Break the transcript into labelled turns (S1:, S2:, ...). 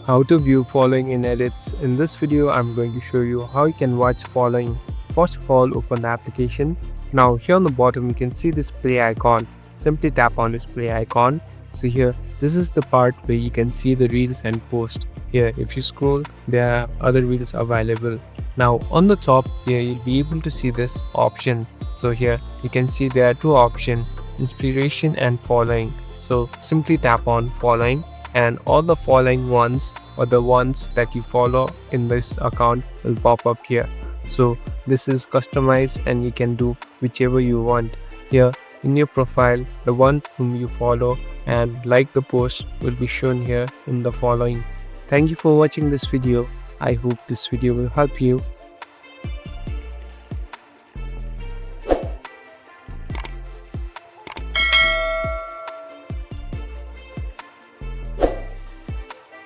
S1: How to view following in edits. In this video, I'm going to show you how you can watch following. First of all, open the application. Now here on the bottom, you can see this play icon. Simply tap on this play icon. So here, this is the part where you can see the reels and post. Here, if you scroll, there are other reels available. Now on the top here, you'll be able to see this option. So here, you can see there are two options, inspiration and following. So simply tap on following, and all the following ones or the ones that you follow in this account will pop up here. So this is customized and you can do whichever you want. Here in your profile, the one whom you follow and like the post will be shown here in the following. Thank you for watching this video. I hope this video will help you.